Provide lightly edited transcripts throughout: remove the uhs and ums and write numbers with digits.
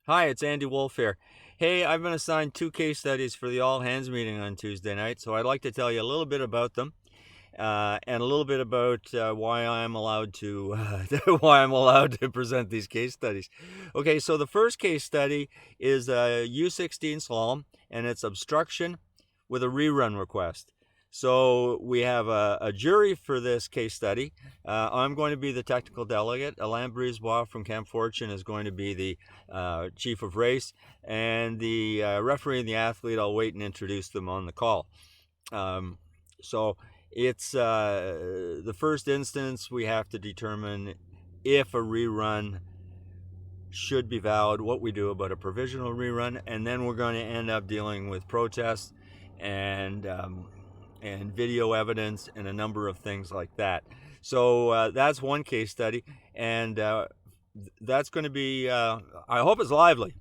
Hi, it's Andy Wolff here. Hey, I've been assigned two case studies for the all hands meeting on Tuesday night, so I'd like to tell you a little bit about them, and a little bit about why I'm allowed to why I'm allowed to present these case studies. Okay, so the first case study is a U16 slalom, and it's obstruction with a rerun request. So we have a jury for this case study. I'm going to be the technical delegate. Alain Brisebois from Camp Fortune is going to be the chief of race, and the referee and the athlete, I'll wait and introduce them on the call. So it's the first instance we have to determine if a rerun should be valid, what we do about a provisional rerun, and then we're going to end up dealing with protests and video evidence and a number of things like that. So that's one case study, and that's going to be, I hope it's lively.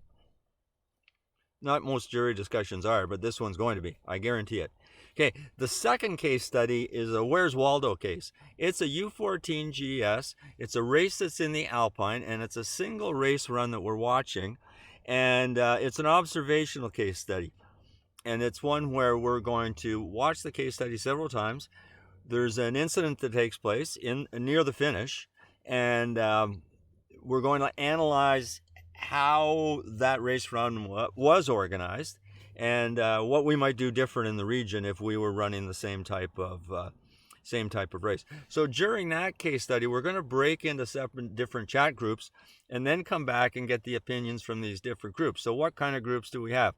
Not most jury discussions are, but this one's going to be. I guarantee it. Okay, the second case study is a Where's Waldo case. It's a U14 GS. It's a race that's in the Alpine, and it's a single race run that we're watching. And it's an observational case study. And it's one where we're going to watch the case study several times. There's an incident that takes place near the finish, and we're going to analyze how that race run was organized, and what we might do different in the region if we were running the same type of race. So during that case study, we're going to break into different chat groups, and then come back and get the opinions from these different groups. So what kind of groups do we have?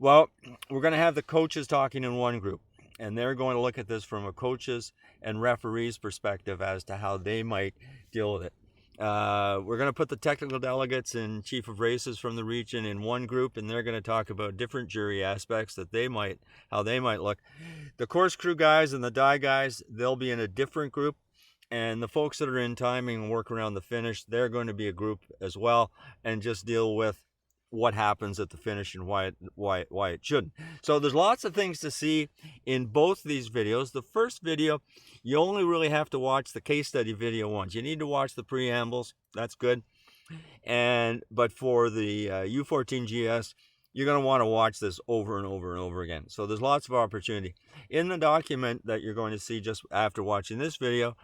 Well, we're going to have the coaches talking in one group, and they're going to look at this from a coaches and referees perspective as to how they might deal with it. We're going to put the technical delegates and chief of races from the region in one group, and they're going to talk about different jury aspects how they might look. The course crew guys and the die guys, they'll be in a different group, and the folks that are in timing and work around the finish, they're going to be a group as well, and just deal with what happens at the finish and why it shouldn't. So there's lots of things to see in both these videos. The first video, you only really have to watch the case study video once. You need to watch the preambles. That's good. But for the U14 GS, you're going to want to watch this over and over and over again. So there's lots of opportunity. In the document that you're going to see just after watching this video,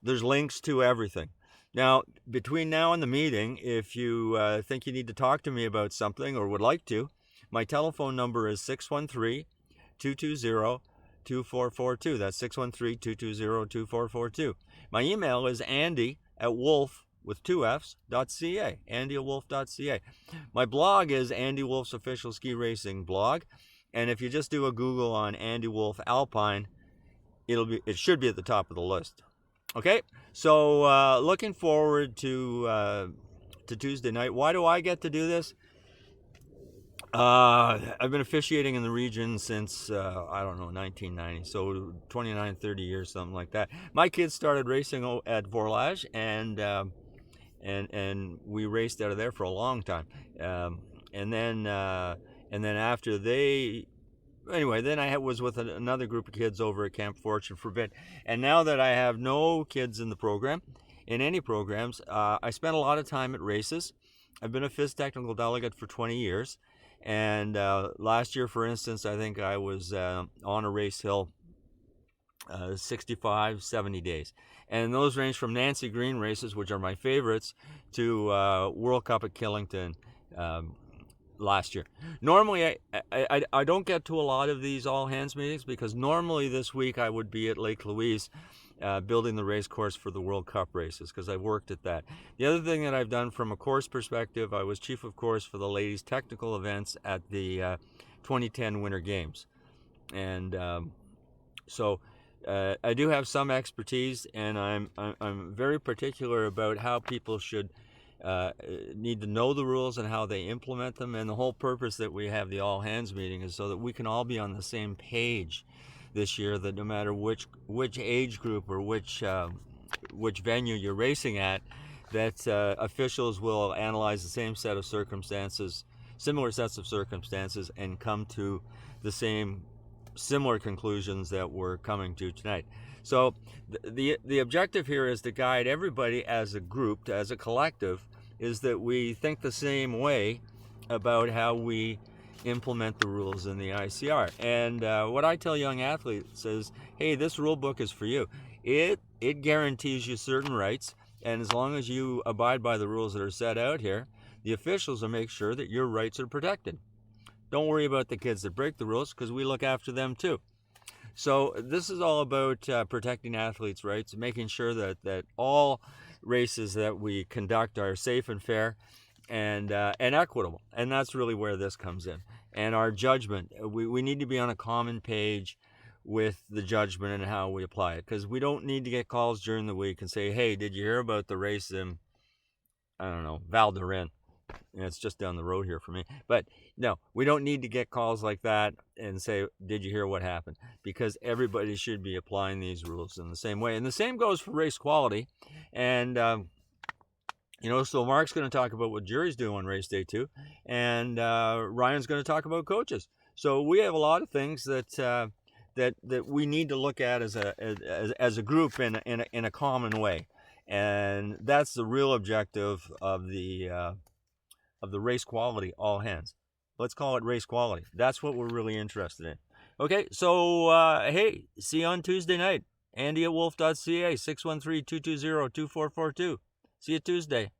there's links to everything. Now, between now and the meeting, if you think you need to talk to me about something or would like to, my telephone number is 613-220-2442. That's 613-220-2442. My email is andy@wolff with two F's.ca, andy@wolff.ca. My blog is Andy Wolff's Official Ski Racing blog, and if you just do a Google on Andy Wolff Alpine, it should be at the top of the list. Okay, so looking forward to Tuesday night. Why do I get to do this? I've been officiating in the region since, I don't know, 1990, so 29, 30 years, something like that. My kids started racing at Vorlage, and we raced out of there for a long time. And then after then I was with another group of kids over at Camp Fortune for a bit. And now that I have no kids in the program, in any programs, I spent a lot of time at races. I've been a FIS technical delegate for 20 years. And last year, for instance, I think I was on a race hill 65, 70 days. And those range from Nancy Green races, which are my favorites, to World Cup at Killington last year. Normally, I don't get to a lot of these all hands meetings, because normally this week I would be at Lake Louise building the race course for the World Cup races, because I've worked at that. The other thing that I've done from a course perspective, I was chief of course for the ladies technical events at the 2010 Winter Games. And so I do have some expertise, and I'm very particular about how people should need to know the rules and how they implement them. And the whole purpose that we have the all hands meeting is so that we can all be on the same page this year, that no matter which age group or which venue you're racing at, that officials will analyze the same set of circumstances, similar sets of circumstances, and come to the similar conclusions that we're coming to tonight. So the objective here is to guide everybody as a group, as a collective, is that we think the same way about how we implement the rules in the ICR. And what I tell young athletes is, hey, this rule book is for you. It guarantees you certain rights, and as long as you abide by the rules that are set out here, the officials will make sure that your rights are protected. Don't worry about the kids that break the rules, because we look after them too. So this is all about protecting athletes' rights, making sure that all races that we conduct are safe and fair and equitable. And that's really where this comes in. And our judgment, we need to be on a common page with the judgment and how we apply it, because we don't need to get calls during the week and say, hey, did you hear about the race in, I don't know, Val d'Arin? It's just down the road here for me. But no, we don't need to get calls like that and say, did you hear what happened? Because everybody should be applying these rules in the same way. And the same goes for race quality. And, so Mark's going to talk about what juries do on race day 2. And Ryan's going to talk about coaches. So we have a lot of things that we need to look at as a group in a common way. And that's the real objective of the race quality all hands. Let's call it race quality. That's what we're really interested in. Okay, so hey, see you on Tuesday night. Andy at wolff.ca, 613-220-2442. See you Tuesday.